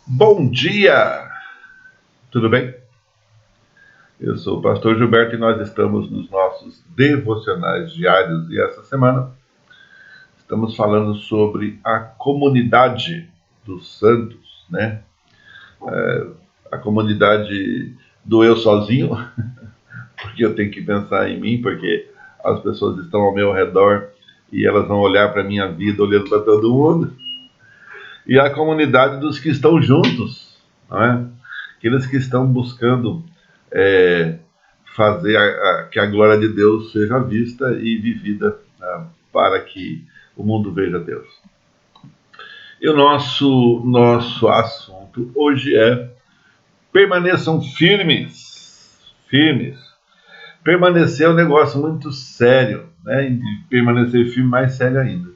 Bom dia! Tudo bem? Eu sou o pastor Gilberto e nós estamos nos nossos devocionais diários e essa semana estamos falando sobre a comunidade dos santos, né? A comunidade do eu sozinho, porque eu tenho que pensar em mim, porque as pessoas estão ao meu redor e elas vão olhar para a minha vida olhando para todo mundo, e a comunidade dos que estão juntos, não é? Aqueles que estão buscando é, fazer que a glória de Deus seja vista e vivida, para que o mundo veja Deus. E o nosso assunto hoje é permaneçam firmes. Firmes. Permanecer é um negócio muito sério, né? E permanecer firme mais sério ainda.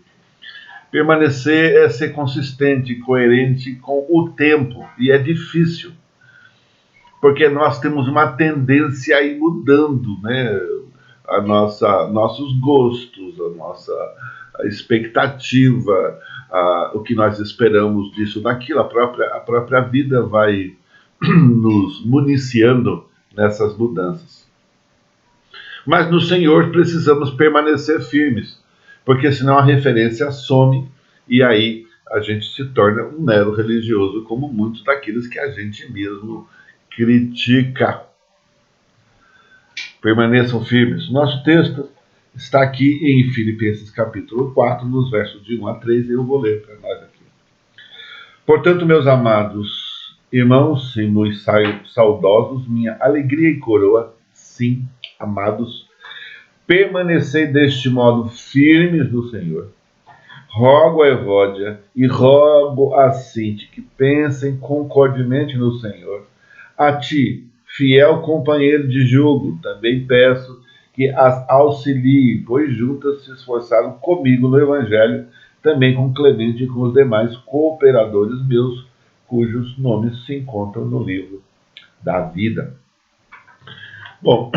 Permanecer é ser consistente, coerente com o tempo, e é difícil, porque nós temos uma tendência a ir mudando, né? Nossos gostos, a nossa expectativa, o que nós esperamos disso, daquilo, a própria vida vai nos municiando nessas mudanças. Mas no Senhor precisamos permanecer firmes, porque senão a referência some e aí a gente se torna um mero religioso, como muitos daqueles que a gente mesmo critica. Permaneçam firmes. Nosso texto está aqui em Filipenses capítulo 4, nos versos de 1 a 3, e eu vou ler para nós aqui. Portanto, meus amados irmãos e muito saudosos, minha alegria e coroa, sim, amados, permanecei deste modo firmes no Senhor. Rogo a Evódia e rogo a Sinti que pensem concordemente no Senhor. A ti, fiel companheiro de jugo, também peço que as auxilie, pois juntas se esforçaram comigo no Evangelho, também com Clemente e com os demais cooperadores meus, cujos nomes se encontram no livro da vida. Bom,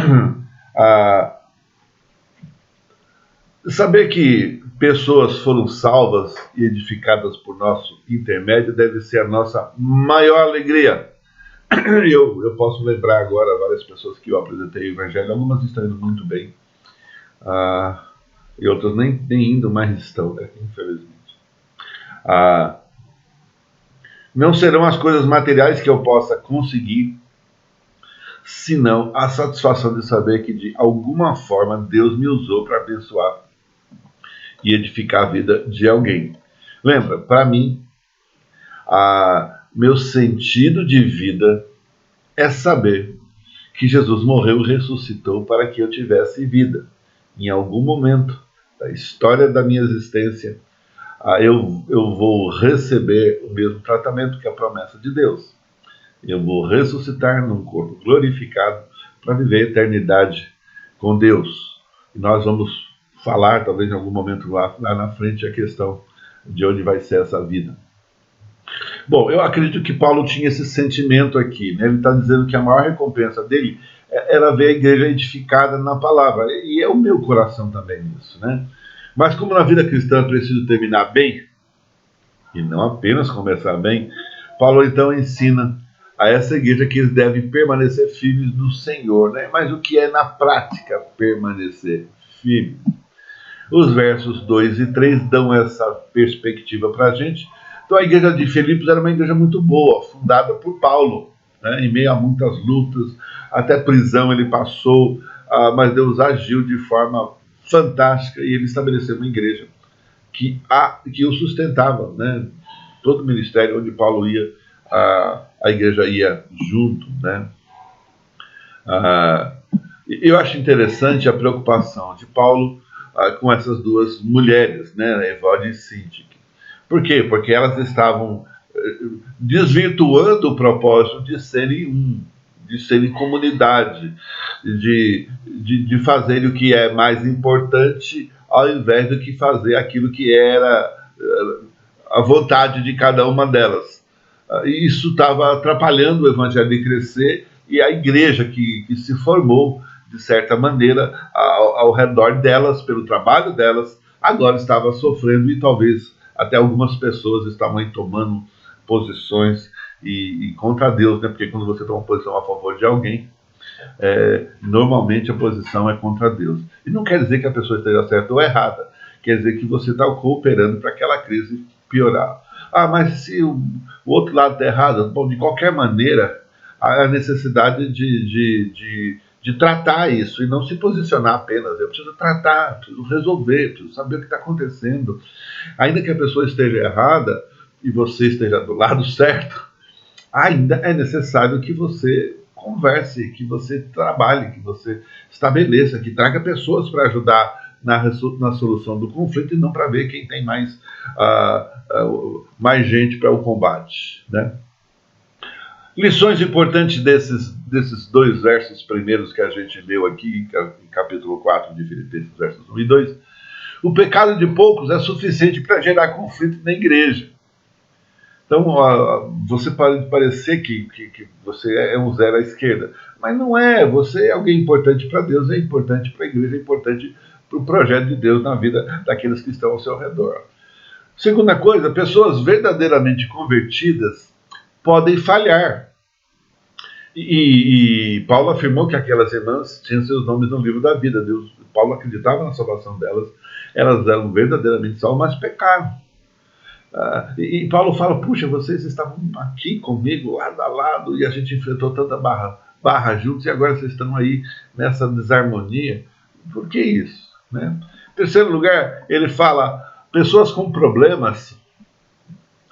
saber que pessoas foram salvas e edificadas por nosso intermédio deve ser a nossa maior alegria. Eu posso lembrar agora várias pessoas que eu apresentei o Evangelho, algumas estão indo muito bem, e outras nem indo mais estão, né, infelizmente. Não serão as coisas materiais que eu possa conseguir, senão a satisfação de saber que de alguma forma Deus me usou para abençoar e edificar a vida de alguém. Lembra, para mim, meu sentido de vida é saber que Jesus morreu e ressuscitou para que eu tivesse vida. Em algum momento da história da minha existência, eu vou receber o mesmo tratamento que a promessa de Deus. Eu vou ressuscitar num corpo glorificado para viver a eternidade com Deus. E nós vamos falar, talvez em algum momento lá na frente, a questão de onde vai ser essa vida. Bom, eu acredito que Paulo tinha esse sentimento aqui, né? Ele está dizendo que a maior recompensa dele era ver a igreja edificada na palavra, e é o meu coração também nisso, né? Mas como na vida cristã é preciso terminar bem, e não apenas começar bem, Paulo então ensina a essa igreja que eles devem permanecer firmes no Senhor, né? Mas o que é na prática permanecer firme? Os versos 2 e 3 dão essa perspectiva para a gente. Então a igreja de Filipos era uma igreja muito boa, fundada por Paulo, né? Em meio a muitas lutas, até prisão ele passou, mas Deus agiu de forma fantástica e ele estabeleceu uma igreja que o sustentava, né? Todo ministério onde Paulo ia, a igreja ia junto, né? Eu acho interessante a preocupação de Paulo com essas duas mulheres, né, Evódia e Sintique. Por quê? Porque elas estavam desvirtuando o propósito de serem de serem comunidade, de fazer o que é mais importante, ao invés de fazer aquilo que era a vontade de cada uma delas. E isso estava atrapalhando o evangelho de crescer e a igreja que se formou, de certa maneira, ao redor delas, pelo trabalho delas, agora estava sofrendo e talvez até algumas pessoas estavam aí tomando posições e contra Deus, né? Porque quando você toma posição a favor de alguém, normalmente a posição é contra Deus. E não quer dizer que a pessoa esteja certa ou errada, quer dizer que você está cooperando para aquela crise piorar. Ah, mas se o outro lado está errado, bom, de qualquer maneira, há a necessidade de tratar isso e não se posicionar apenas. Eu preciso tratar, preciso resolver, preciso saber o que está acontecendo. Ainda que a pessoa esteja errada e você esteja do lado certo, ainda é necessário que você converse, que você trabalhe, que você estabeleça, que traga pessoas para ajudar na solução do conflito e não para ver quem tem mais gente para o combate, né? Lições importantes desses dois versos primeiros que a gente leu aqui, em capítulo 4 de Filipenses, versos 1 e 2. O pecado de poucos é suficiente para gerar conflito na igreja. Então, você pode parecer que você é um zero à esquerda, mas não é. Você é alguém importante para Deus, é importante para a igreja, é importante para o projeto de Deus na vida daqueles que estão ao seu redor. Segunda coisa, pessoas verdadeiramente convertidas podem falhar. E Paulo afirmou que aquelas irmãs tinham seus nomes no livro da vida. Paulo acreditava na salvação delas, elas eram verdadeiramente salvas, mas pecaram. E Paulo fala, puxa, vocês estavam aqui comigo, lado a lado, e a gente enfrentou tanta barra juntos, e agora vocês estão aí nessa desarmonia. Por que isso? Né? Em terceiro lugar, ele fala, pessoas com problemas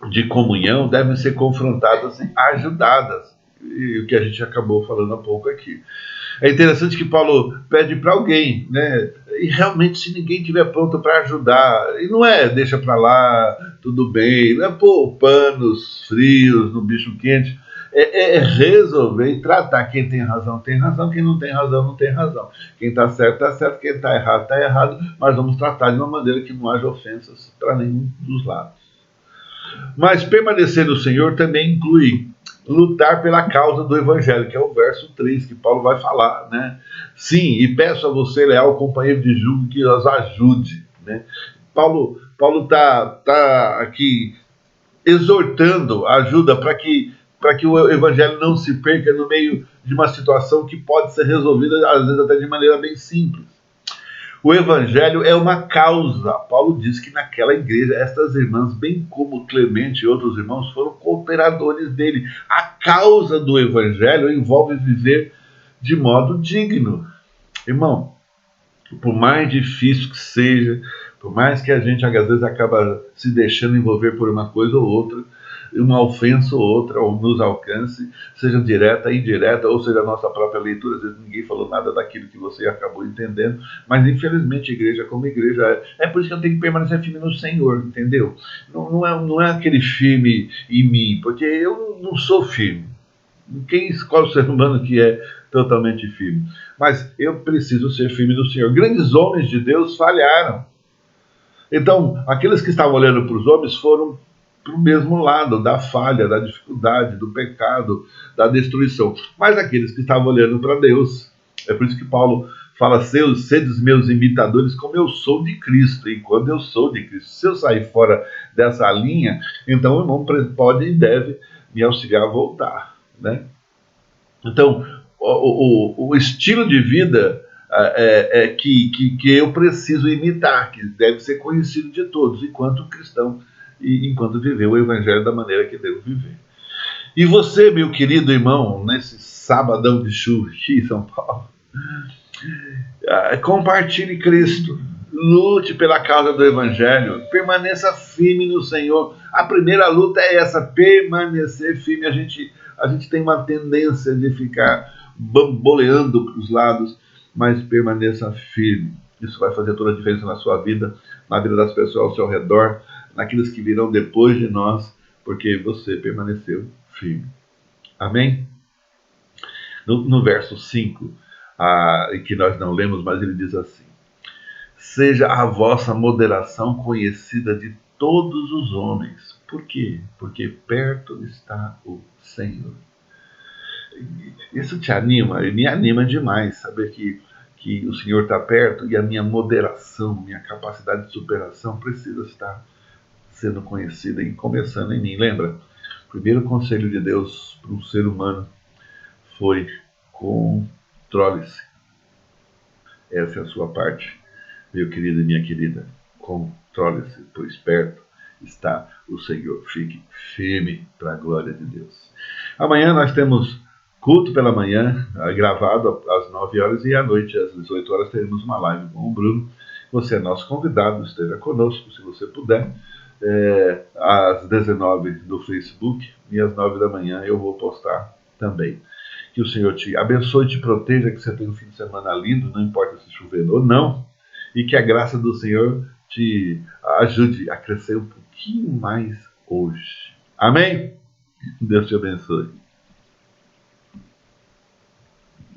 de comunhão devem ser confrontadas e ajudadas. E o que a gente acabou falando há pouco aqui. É interessante que Paulo pede para alguém, né? E realmente, se ninguém estiver pronto para ajudar, e não é deixa para lá, tudo bem, não é pôr panos frios no bicho quente, é resolver e tratar. Quem tem razão, quem não tem razão, não tem razão. Quem está certo, quem está errado, mas vamos tratar de uma maneira que não haja ofensas para nenhum dos lados. Mas permanecer no Senhor também inclui lutar pela causa do Evangelho, que é o verso 3 que Paulo vai falar, né? Sim, e peço a você, leal companheiro de julgo, que os ajude, né? Paulo tá aqui exortando ajuda para que o Evangelho não se perca no meio de uma situação que pode ser resolvida, às vezes até de maneira bem simples. O Evangelho é uma causa. Paulo diz que naquela igreja, estas irmãs, bem como Clemente e outros irmãos, foram cooperadores dele. A causa do Evangelho envolve viver de modo digno. Irmão, por mais difícil que seja, por mais que a gente às vezes acaba se deixando envolver por uma coisa ou outra, uma ofensa ou outra, ou nos alcance, seja direta, indireta, ou seja a nossa própria leitura, às vezes ninguém falou nada daquilo que você acabou entendendo, mas infelizmente igreja como igreja é por isso que eu tenho que permanecer firme no Senhor, entendeu? Não é aquele firme em mim, porque eu não sou firme. Quem escolhe o ser humano que é totalmente firme? Mas eu preciso ser firme no Senhor. Grandes homens de Deus falharam. Então, aqueles que estavam olhando para os homens foram para o mesmo lado, da falha, da dificuldade, do pecado, da destruição. Mas aqueles que estavam olhando para Deus, é por isso que Paulo fala, sedes meus imitadores como eu sou de Cristo. E quando eu sou de Cristo, se eu sair fora dessa linha, então o irmão pode e deve me auxiliar a voltar, né? Então, o estilo de vida que eu preciso imitar, que deve ser conhecido de todos, enquanto cristão e enquanto viver o Evangelho da maneira que devo viver. E você, meu querido irmão, nesse sabadão de chuva aqui em São Paulo, compartilhe Cristo, lute pela causa do Evangelho, permaneça firme no Senhor. A primeira luta é essa, permanecer firme. A gente tem uma tendência de ficar bamboleando para os lados, mas permaneça firme. Isso vai fazer toda a diferença na sua vida, na vida das pessoas ao seu redor, naqueles que virão depois de nós, porque você permaneceu firme. Amém? No verso 5, que nós não lemos, mas ele diz assim: seja a vossa moderação conhecida de todos os homens. Por quê? Porque perto está o Senhor. Isso te anima? E me anima demais saber que o Senhor está perto e a minha moderação, minha capacidade de superação precisa estar sendo conhecida e começando em mim. Lembra? O primeiro conselho de Deus para um ser humano foi: controle-se. Essa é a sua parte, meu querido e minha querida. Controle-se, pois perto está o Senhor. Fique firme para a glória de Deus. Amanhã nós temos culto pela manhã, gravado às 9 horas, e à noite, às 18 horas, teremos uma live com o Bruno. Você é nosso convidado, esteja conosco, se você puder. Às 19 no Facebook e às 9 da manhã eu vou postar também. Que o Senhor te abençoe e te proteja, que você tenha um fim de semana lindo, não importa se chover ou não, e que a graça do Senhor te ajude a crescer um pouquinho mais hoje. Amém? Deus te abençoe.